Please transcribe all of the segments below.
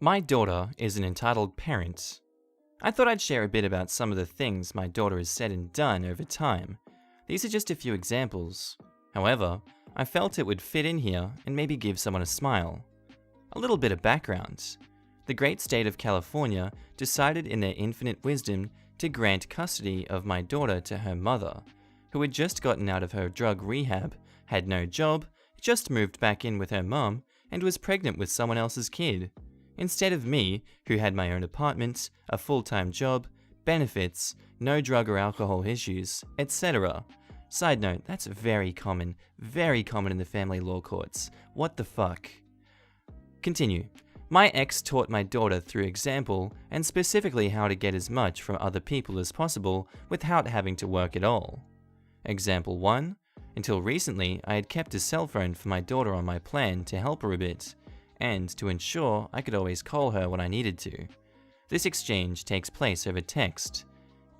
My daughter is an entitled parent. I thought I'd share a bit about some of the things my daughter has said and done over time. These are just a few examples. However, I felt it would fit in here and maybe give someone a smile. A little bit of background. The great state of California decided in their infinite wisdom to grant custody of my daughter to her mother, who had just gotten out of her drug rehab, had no job, just moved back in with her mum, and was pregnant with someone else's kid. Instead of me, who had my own apartment, a full-time job, benefits, no drug or alcohol issues, etc. Side note, that's very common in the family law courts. What the fuck? Continue. My ex taught my daughter through example, and specifically how to get as much from other people as possible without having to work at all. Example 1. Until recently, I had kept a cell phone for my daughter on my plan to help her a bit, and to ensure I could always call her when I needed to. This exchange takes place over text.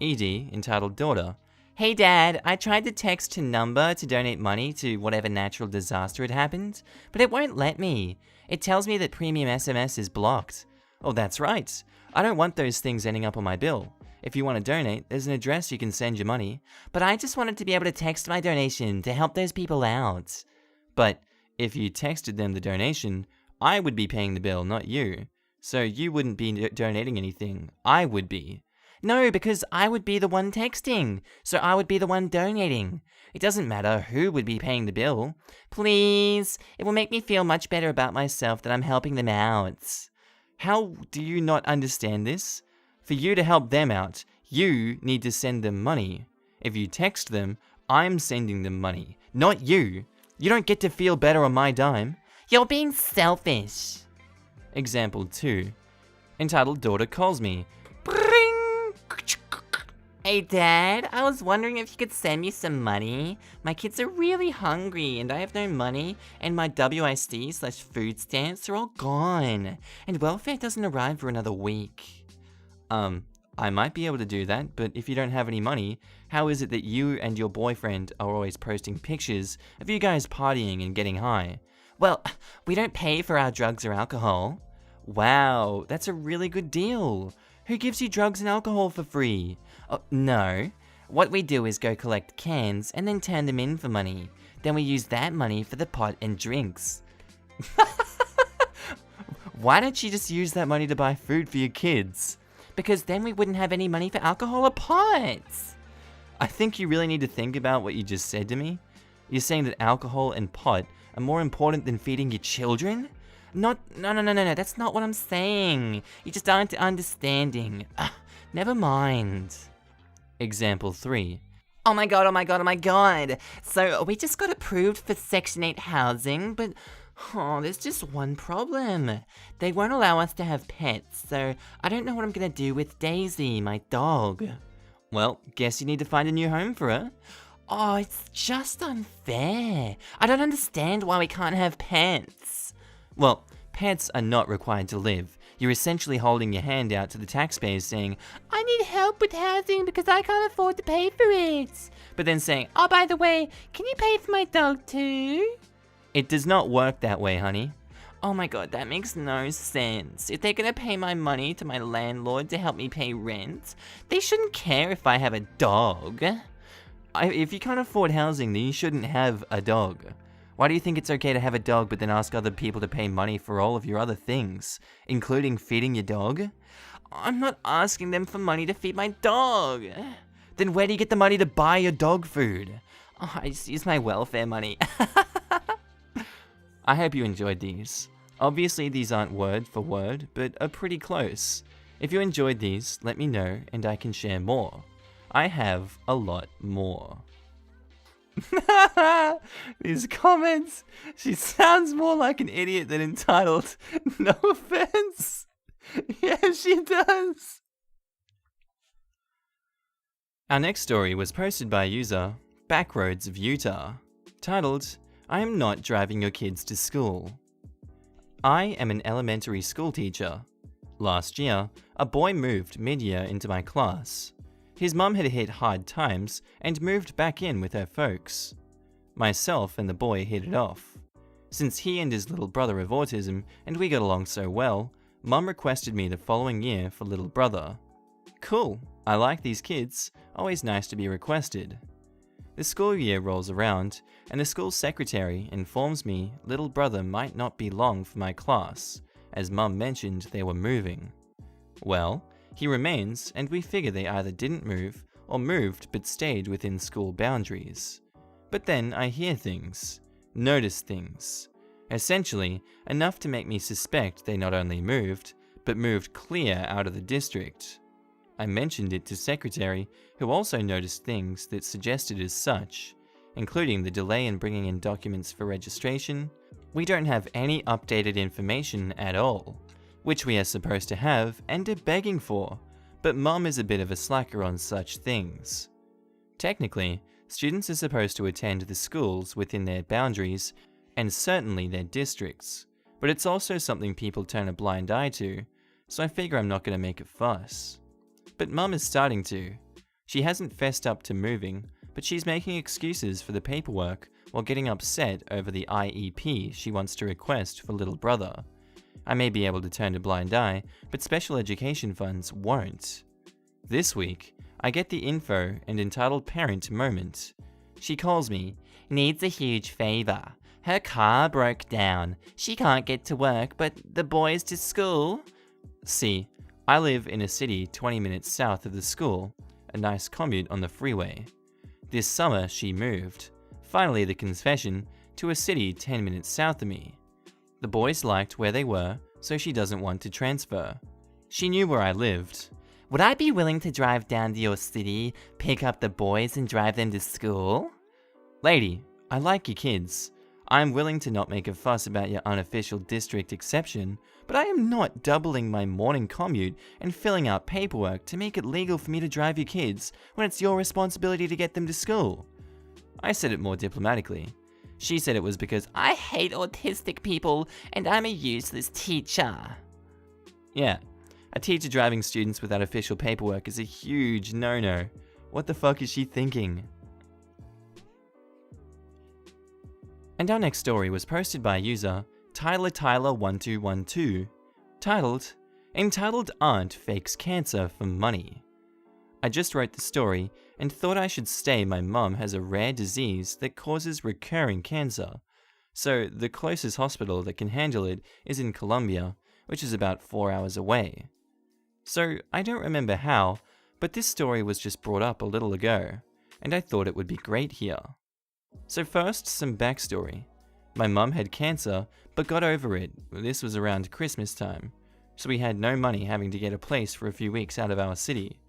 ED, entitled daughter. Hey dad, I tried to text to number to donate money to whatever natural disaster had happened, but it won't let me. It tells me that premium SMS is blocked. Oh, that's right. I don't want those things ending up on my bill. If you want to donate, there's an address you can send your money. But I just wanted to be able to text my donation to help those people out. But if you texted them the donation, I would be paying the bill, not you. So you wouldn't be donating anything. I would be. No, because I would be the one texting, so I would be the one donating. It doesn't matter who would be paying the bill. Please, it will make me feel much better about myself that I'm helping them out. How do you not understand this? For you to help them out, you need to send them money. If you text them, I'm sending them money, not you. You don't get to feel better on my dime. You're being selfish. Example 2. Entitled daughter calls me. Hey dad, I was wondering if you could send me some money. My kids are really hungry and I have no money, and my WIC/food stamps are all gone, and welfare doesn't arrive for another week. I might be able to do that, but if you don't have any money, how is it that you and your boyfriend are always posting pictures of you guys partying and getting high? Well, we don't pay for our drugs or alcohol. Wow, that's a really good deal. Who gives you drugs and alcohol for free? Oh, no. What we do is go collect cans and then turn them in for money. Then we use that money for the pot and drinks. Why don't you just use that money to buy food for your kids? Because then we wouldn't have any money for alcohol or pot. I think you really need to think about what you just said to me. You're saying that alcohol and pot are more important than feeding your children? No, that's not what I'm saying. You just aren't understanding. Never mind. Example 3. Oh my god. So we just got approved for Section 8 housing, but there's just one problem. They won't allow us to have pets, so I don't know what I'm gonna do with Daisy, my dog. Well, guess you need to find a new home for her. Oh, it's just unfair. I don't understand why we can't have pets. Well, pets are not required to live. You're essentially holding your hand out to the taxpayers saying, I need help with housing because I can't afford to pay for it. But then saying, oh, by the way, can you pay for my dog too? It does not work that way, honey. Oh my god, that makes no sense. If they're gonna pay my money to my landlord to help me pay rent, they shouldn't care if I have a dog. If you can't afford housing, then you shouldn't have a dog. Why do you think it's okay to have a dog but then ask other people to pay money for all of your other things, including feeding your dog? I'm not asking them for money to feed my dog. Then where do you get the money to buy your dog food? Oh, I just use my welfare money. I hope you enjoyed these. Obviously these aren't word for word, but are pretty close. If you enjoyed these, let me know and I can share more. I have a lot more. These comments. She sounds more like an idiot than entitled. No offense. Yeah, she does. Our next story was posted by user Backroads of Utah, titled, I am not driving your kids to school. I am an elementary school teacher. Last year, a boy moved mid-year into my class. His mum had hit hard times and moved back in with her folks. Myself and the boy hit it off. Since he and his little brother have autism and we got along so well, Mum requested me the following year for little brother. Cool, I like these kids, always nice to be requested. The school year rolls around, and the school secretary informs me little brother might not be long for my class, as Mum mentioned they were moving. Well, he remains, and we figure they either didn't move or moved but stayed within school boundaries. But then I hear things, notice things. Essentially, enough to make me suspect they not only moved, but moved clear out of the district. I mentioned it to Secretary, who also noticed things that suggested as such, including the delay in bringing in documents for registration. We don't have any updated information at all, which we are supposed to have and are begging for, but Mum is a bit of a slacker on such things. Technically, students are supposed to attend the schools within their boundaries, and certainly their districts, but it's also something people turn a blind eye to, so I figure I'm not going to make a fuss. But Mum is starting to. She hasn't fessed up to moving, but she's making excuses for the paperwork while getting upset over the IEP she wants to request for little brother. I may be able to turn a blind eye, but special education funds won't. This week, I get the info and entitled parent moment. She calls me, needs a huge favor. Her car broke down. She can't get to work, but the boys to school. See, I live in a city 20 minutes south of the school, a nice commute on the freeway. This summer she moved, finally the confession, to a city 10 minutes south of me. The boys liked where they were, so she doesn't want to transfer. She knew where I lived. Would I be willing to drive down to your city, pick up the boys and drive them to school? Lady, I like your kids. I'm willing to not make a fuss about your unofficial district exception, but I am not doubling my morning commute and filling out paperwork to make it legal for me to drive your kids when it's your responsibility to get them to school. I said it more diplomatically. She said it was because I hate autistic people and I'm a useless teacher. Yeah, a teacher driving students without official paperwork is a huge no-no. What the fuck is she thinking? And our next story was posted by user Tyler1212, titled, Entitled Aunt Fakes Cancer for Money. I just wrote the story and thought I should say my mum has a rare disease that causes recurring cancer, so the closest hospital that can handle it is in Colombia, which is about 4 hours away. So I don't remember how, but this story was just brought up a little ago, and I thought it would be great here. So first, some backstory. My mum had cancer, but got over it. This was around Christmas time, so we had no money having to get a place for a few weeks out of our city.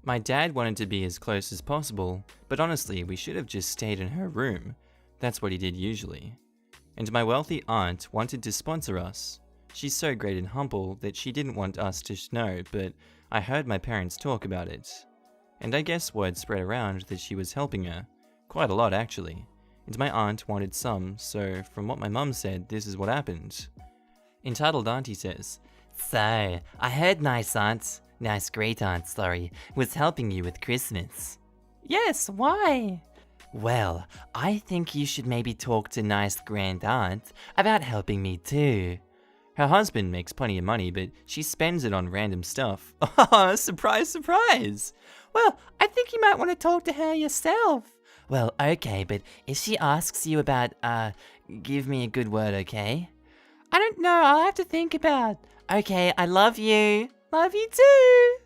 My dad wanted to be as close as possible, but honestly, we should have just stayed in her room. That's what he did usually. And my wealthy aunt wanted to sponsor us. She's so great and humble that she didn't want us to know, but I heard my parents talk about it. And I guess word spread around that she was helping her. Quite a lot, actually. And my aunt wanted some, so from what my mum said, this is what happened. Entitled Auntie says, So, I heard nice great aunt, was helping you with Christmas. Yes, why? Well, I think you should maybe talk to nice grand aunt about helping me too. Her husband makes plenty of money, but she spends it on random stuff. Oh, surprise, surprise! Well, I think you might want to talk to her yourself. Well, okay, but if she asks you about, give me a good word, okay? I don't know, I'll have to think about. Okay, I love you. Love you too.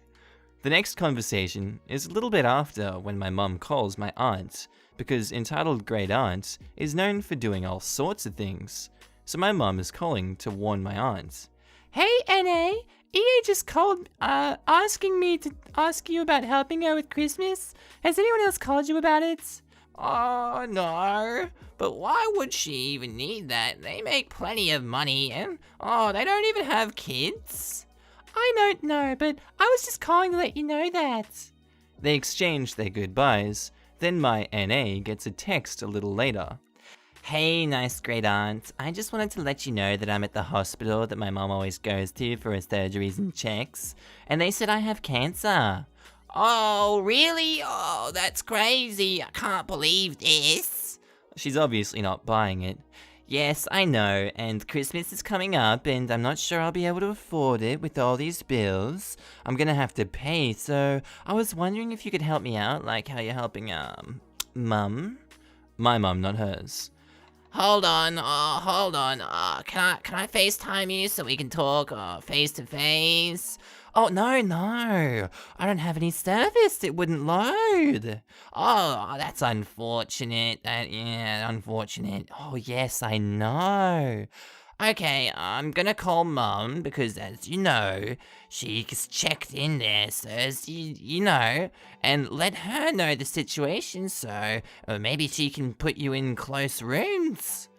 The next conversation is a little bit after when my mum calls my aunt, because entitled great aunt is known for doing all sorts of things. So my mum is calling to warn my aunt. Hey, N.A., EA just called, asking me to ask you about helping her with Christmas. Has anyone else called you about it? Oh, no. But why would she even need that? They make plenty of money and, they don't even have kids. I don't know, but I was just calling to let you know that. They exchange their goodbyes. Then my NA gets a text a little later. Hey, nice great aunt. I just wanted to let you know that I'm at the hospital that my mom always goes to for her surgeries and checks. And they said I have cancer. Oh, really? Oh, that's crazy. I can't believe this. She's obviously not buying it. Yes, I know, and Christmas is coming up, and I'm not sure I'll be able to afford it with all these bills. I'm gonna have to pay, so I was wondering if you could help me out, like how you're helping, Mum? My mum, not hers. Hold on. Can I FaceTime you so we can talk face to face? Oh, no, I don't have any service, it wouldn't load. Oh, that's unfortunate. Unfortunate. Oh, yes, I know. Okay, I'm gonna call Mum because, as you know, she's checked in there, so as you know, and let her know the situation so maybe she can put you in close rooms.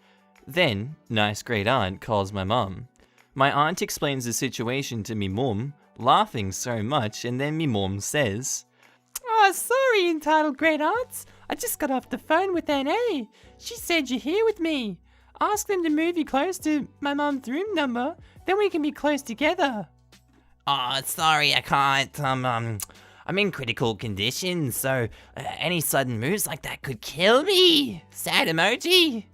Then, nice great aunt calls my mum. My aunt explains the situation to me mum, laughing so much, and then me mum says, "Oh, sorry, entitled great aunts. I just got off the phone with N.A. She said you're here with me. Ask them to move you close to my mum's room number, then we can be close together." Oh, sorry, I can't. I'm in critical condition, so any sudden moves like that could kill me. Sad emoji.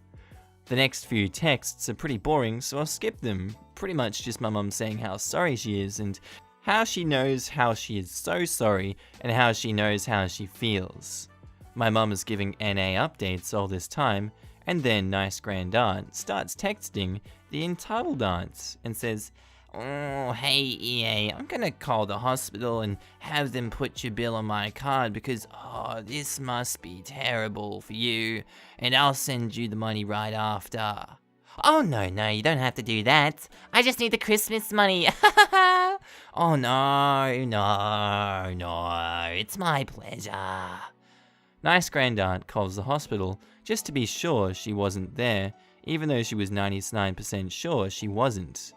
The next few texts are pretty boring, so I'll skip them. Pretty much just my mum saying how sorry she is and how she knows how she is so sorry and how she knows how she feels. My mum is giving NA updates all this time, and then nice grand aunt starts texting the entitled aunt and says, "Oh, hey EA, I'm gonna call the hospital and have them put your bill on my card because, this must be terrible for you, and I'll send you the money right after." "Oh, no, you don't have to do that. I just need the Christmas money." "Oh, no, it's my pleasure." Nice grand aunt calls the hospital just to be sure she wasn't there, even though she was 99% sure she wasn't.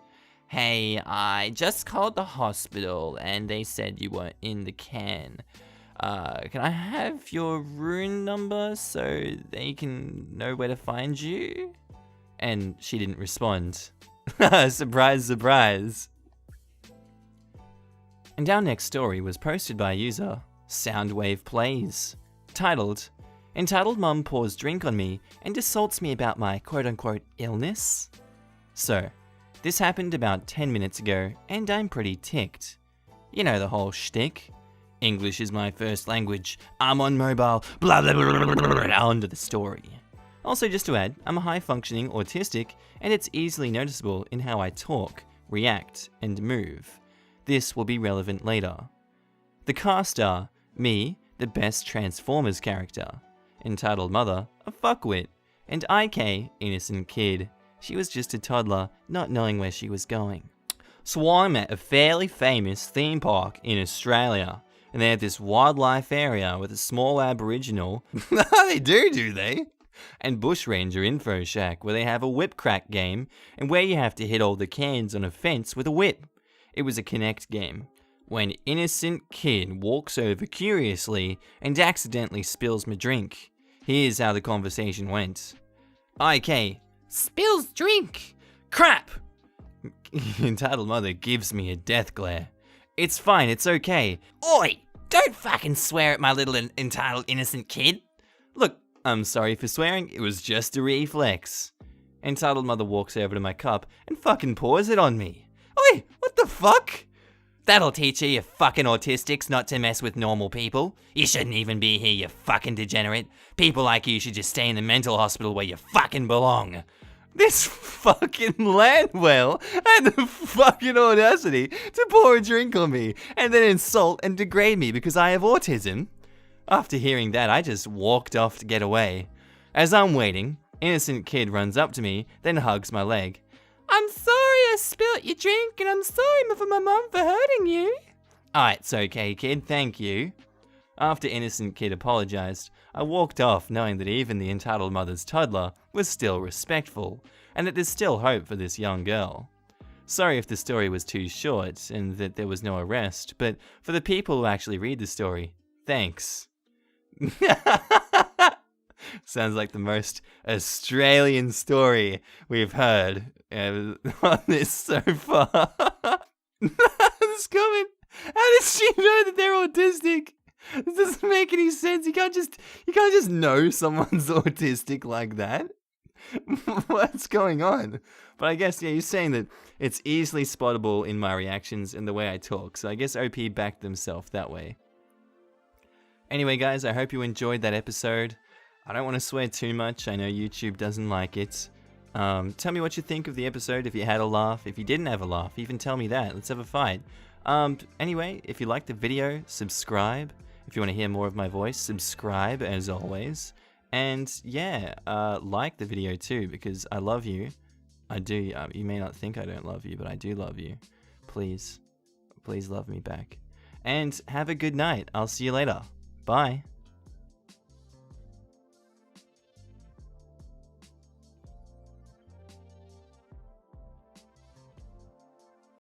"Hey, I just called the hospital and they said you weren't in the can. Can I have your room number so they can know where to find you?" And she didn't respond. Surprise, surprise. And our next story was posted by user Soundwave Plays, titled, "Entitled Mum pours drink on me and assaults me about my quote-unquote illness." So, this happened about 10 minutes ago, and I'm pretty ticked. You know the whole shtick. English is my first language, I'm on mobile, blah blah blah blah blah blah, on to the story. Also, just to add, I'm a high-functioning autistic, and it's easily noticeable in how I talk, react, and move. This will be relevant later. The cast are me, the best Transformers character, entitled mother, a fuckwit, and IK, innocent kid. She was just a toddler, not knowing where she was going. So I'm at a fairly famous theme park in Australia, and they have this wildlife area with a small Aboriginal, they do they? And bushranger info shack where they have a whip crack game and where you have to hit all the cans on a fence with a whip. It was a Connect game. When innocent kid walks over curiously and accidentally spills my drink. Here's how the conversation went. IK, spills drink. Crap! Entitled mother gives me a death glare. It's fine, it's okay. Oi! Don't fucking swear at my little entitled innocent kid. Look, I'm sorry for swearing, it was just a reflex. Entitled mother walks over to my cup and fucking pours it on me. Oi, what the fuck? That'll teach you fucking autistics not to mess with normal people. You shouldn't even be here, you fucking degenerate. People like you should just stay in the mental hospital where you fucking belong. This fucking Landwell had the fucking audacity to pour a drink on me and then insult and degrade me because I have autism. After hearing that, I just walked off to get away. As I'm waiting, innocent kid runs up to me, then hugs my leg. "I'm sorry I spilt your drink, and I'm sorry for my mum for hurting you." It's okay, kid, thank you. After innocent kid apologized, I walked off knowing that even the entitled mother's toddler was still respectful, and that there's still hope for this young girl. Sorry if the story was too short and that there was no arrest, but for the people who actually read the story, thanks. Sounds like the most Australian story we've heard on this so far. This comment. How does she know that they're autistic? This doesn't make any sense. You can't just know someone's autistic like that. What's going on? But I guess, yeah, you're saying that it's easily spottable in my reactions and the way I talk. So I guess OP backed themselves that way. Anyway, guys, I hope you enjoyed that episode. I don't want to swear too much. I know YouTube doesn't like it. Tell me what you think of the episode, if you had a laugh. If you didn't have a laugh, even tell me that. Let's have a fight. Anyway, if you liked the video, subscribe. If you want to hear more of my voice, subscribe as always. And yeah, like the video too, because I love you. I do. You may not think I don't love you, but I do love you. Please love me back. And have a good night. I'll see you later. Bye.